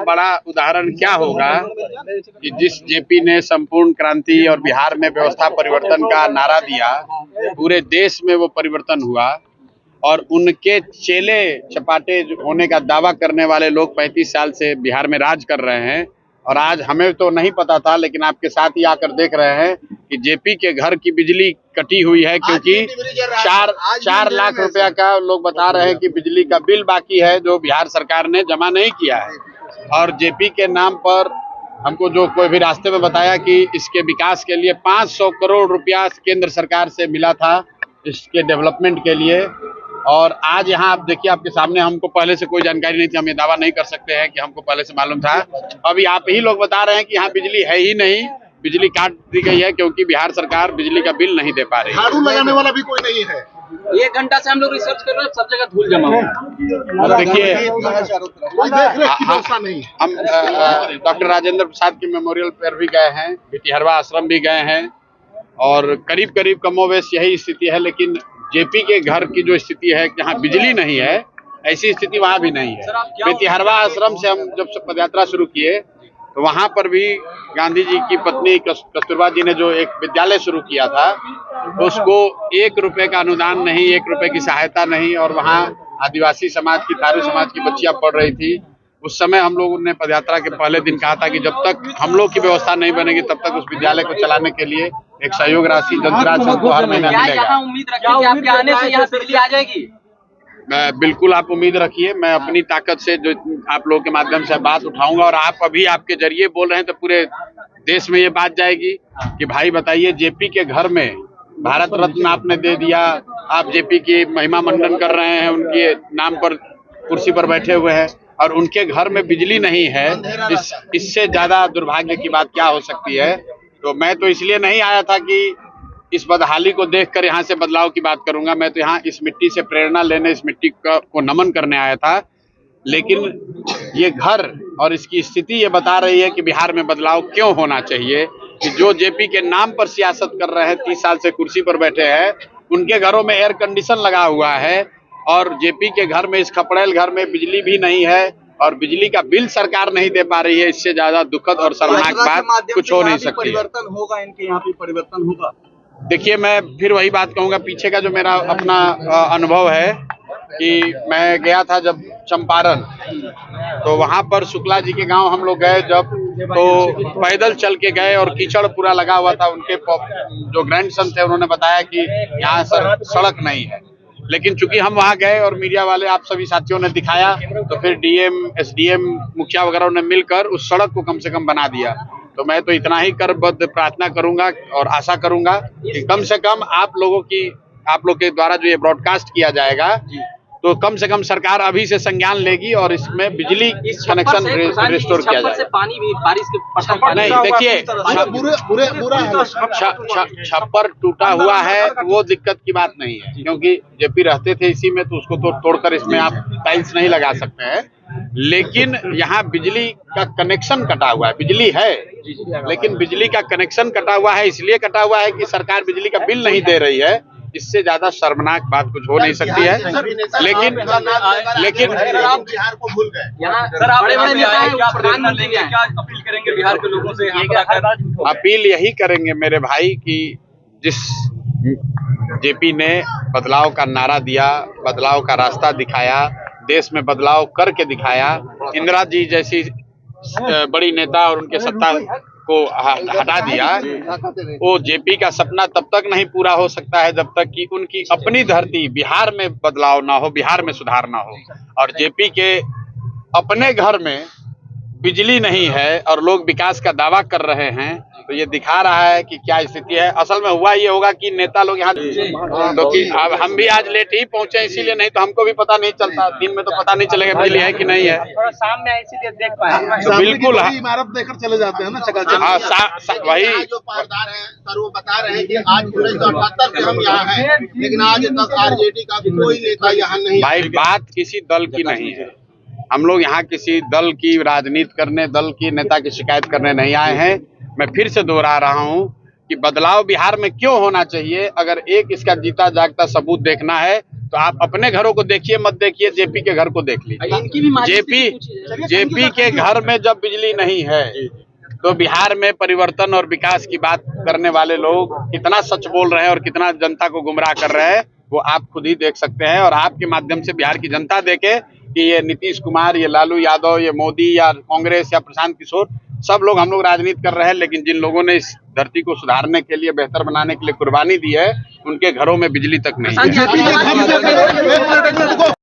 बड़ा उदाहरण क्या होगा कि जिस जेपी ने संपूर्ण क्रांति और बिहार में व्यवस्था परिवर्तन का नारा दिया, पूरे देश में वो परिवर्तन हुआ और उनके चेले चपाटे होने का दावा करने वाले लोग 35 साल से बिहार में राज कर रहे हैं। और आज हमें तो नहीं पता था, लेकिन आपके साथ ही आकर देख रहे हैं कि जेपी के घर की बिजली कटी हुई है, क्योंकि 4 लाख रुपया का लोग बता रहे हैं कि बिजली का बिल बाकी है जो बिहार सरकार ने जमा नहीं किया है। और जेपी के नाम पर हमको जो कोई भी रास्ते में बताया कि इसके विकास के लिए 500 करोड़ रुपया केंद्र सरकार से मिला था इसके डेवलपमेंट के लिए। और आज यहाँ आप देखिए, आपके सामने, हमको पहले से कोई जानकारी नहीं थी, हम ये दावा नहीं कर सकते हैं कि हमको पहले से मालूम था। अभी आप ही लोग बता रहे हैं कि यहाँ बिजली है ही नहीं, बिजली काट दी गई है क्योंकि बिहार सरकार बिजली का बिल नहीं दे पा रही है। झाड़ू लगाने वाला भी कोई नहीं है। 1 घंटा से हम लोग रिसर्च कर रहे हैं, सब जगह धूल जमा है। देखिए, नहीं। हम डॉक्टर राजेंद्र प्रसाद के मेमोरियल पर भी गए हैं, भितिहरवा आश्रम भी गए हैं और करीब करीब कमोवेश यही स्थिति है। लेकिन जेपी के घर की जो स्थिति है, जहाँ बिजली नहीं है, ऐसी स्थिति वहाँ भी नहीं है। भितिहरवा आश्रम से हम जब पदयात्रा शुरू किए तो वहाँ पर भी गांधी जी की पत्नी कस्तूरबा जी ने जो एक विद्यालय शुरू किया था, तो उसको 1 रुपए का अनुदान नहीं, 1 रुपए की सहायता नहीं, और वहाँ आदिवासी समाज की, थारू समाज की बच्चियां पढ़ रही थी। उस समय हम लोगों ने पदयात्रा के पहले दिन कहा था कि जब तक हम लोग की व्यवस्था नहीं बनेगी तब तक उस विद्यालय को चलाने के लिए एक सहयोग राशि जनसराज को हर महीना मिलेगा। उम्मीद रखिए कि आपके आने से यहाँ बिजली आ जाएगी? बिल्कुल आप उम्मीद रखिए, मैं अपनी ताकत से जो आप लोगों के माध्यम से बात उठाऊंगा, और आप अभी आपके जरिए बोल रहे हैं तो पूरे देश में ये बात जाएगी कि भाई बताइए, जेपी के घर में भारत रत्न आपने दे दिया, आप जेपी की महिमा मंडन कर रहे हैं, उनके नाम पर कुर्सी पर बैठे हुए हैं और उनके घर में बिजली नहीं है। इससे ज्यादा दुर्भाग्य की बात क्या हो सकती है। तो मैं तो इसलिए नहीं आया था कि इस बदहाली को देखकर यहाँ से बदलाव की बात करूंगा, मैं तो यहाँ इस मिट्टी से प्रेरणा लेने, इस मिट्टी को नमन करने आया था। लेकिन ये घर और इसकी स्थिति ये बता रही है कि बिहार में बदलाव क्यों होना चाहिए, कि जो जेपी के नाम पर सियासत कर रहे हैं, 30 साल से कुर्सी पर बैठे हैं, उनके घरों में एयर कंडीशन लगा हुआ है और जेपी के घर में, इस खपड़ेल घर में बिजली भी नहीं है और बिजली का बिल सरकार नहीं दे पा रही है। इससे ज्यादा दुखद और शर्मनाक बात कुछ हो नहीं सकती है। परिवर्तन होगा, इनके यहाँ पे परिवर्तन होगा। देखिए, मैं फिर वही बात कहूंगा, पीछे का जो मेरा अपना अनुभव है कि मैं गया था जब चंपारण, तो वहां पर शुक्ला जी के गांव हम लोग गए जब, तो पैदल चल के गए और कीचड़ पूरा लगा हुआ था। उनके जो ग्रैंडसन थे उन्होंने बताया कि यहाँ सड़क नहीं है। लेकिन चूंकि हम वहां गए और मीडिया वाले, आप सभी साथियों ने दिखाया, तो फिर डीएम, एसडीएम, मुखिया वगैरह ने मिलकर उस सड़क को कम से कम बना दिया। तो मैं तो इतना ही करबद्ध प्रार्थना करूंगा और आशा करूंगा कि कम से कम आप लोग के द्वारा जो ये ब्रॉडकास्ट किया जाएगा, तो कम से कम सरकार अभी से संज्ञान लेगी और इसमें बिजली कनेक्शन रिस्टोर किया जाएगा। पानी भी बारिश के नहीं, देखिए, छप्पर टूटा हुआ है वो दिक्कत की बात नहीं है, क्योंकि जेपी रहते थे इसी में, तो उसको तो तोड़कर इसमें आप टाइल्स नहीं लगा सकते हैं। लेकिन यहाँ बिजली का कनेक्शन कटा हुआ है। बिजली है लेकिन बिजली का कनेक्शन कटा हुआ है, इसलिए कटा हुआ है कि सरकार बिजली का बिल नहीं दे रही है। इससे ज्यादा शर्मनाक बात कुछ हो नहीं सकती है। लेकिन बिहार को भूल गए। सर, आप प्रधानमंत्री क्या अपील करेंगे बिहार के लोगों से? अपील यही करेंगे मेरे भाई कि जिस जेपी ने बदलाव का नारा दिया, बदलाव का रास्ता दिखाया, देश में बदलाव करके दिखाया, इंदिरा जी जैसी बड़ी नेता और उनके सत्ता को हटा दिया, वो जेपी का सपना तब तक नहीं पूरा हो सकता है जब तक कि उनकी अपनी धरती बिहार में बदलाव ना हो, बिहार में सुधार ना हो। और जेपी के अपने घर में बिजली नहीं है और लोग विकास का दावा कर रहे हैं, तो ये दिखा रहा है कि क्या स्थिति है। असल में हुआ ये होगा कि नेता लोग यहाँ, तो कि अब हम भी आज लेट ही पहुंचे, इसीलिए, नहीं तो हमको भी पता नहीं चलता, दिन में तो पता नहीं चलेगा बिजली है कि नहीं है। थोड़ा शाम में इसीलिए देख पाए, तो बिल्कुल इमारत देखकर चले जाते हैं ना, वही जो पासदार है सर, वो बता रहे हैं कि आज 1978 से हम यहाँ हैं, लेकिन आज तक आरजेडी का कोई नेता यहाँ नहीं। भाई, बात किसी दल की नहीं है। हम लोग यहाँ किसी दल की राजनीति करने, दल की नेता की शिकायत करने नहीं आए हैं। मैं फिर से दोहरा रहा हूँ कि बदलाव बिहार में क्यों होना चाहिए। अगर एक इसका जीता जागता सबूत देखना है तो आप अपने घरों को देखिए, मत देखिए जेपी के घर को देख लीजिए। जेपी के घर में जब बिजली नहीं है तो बिहार में परिवर्तन और विकास की बात करने वाले लोग कितना सच बोल रहे हैं और कितना जनता को गुमराह कर रहे हैं वो आप खुद ही देख सकते हैं। और आपके माध्यम से बिहार की जनता देखे कि ये नीतीश कुमार, ये लालू यादव, ये मोदी या कांग्रेस या प्रशांत किशोर, सब लोग हम लोग राजनीति कर रहे हैं, लेकिन जिन लोगों ने इस धरती को सुधारने के लिए, बेहतर बनाने के लिए कुर्बानी दी है, उनके घरों में बिजली तक नहीं है।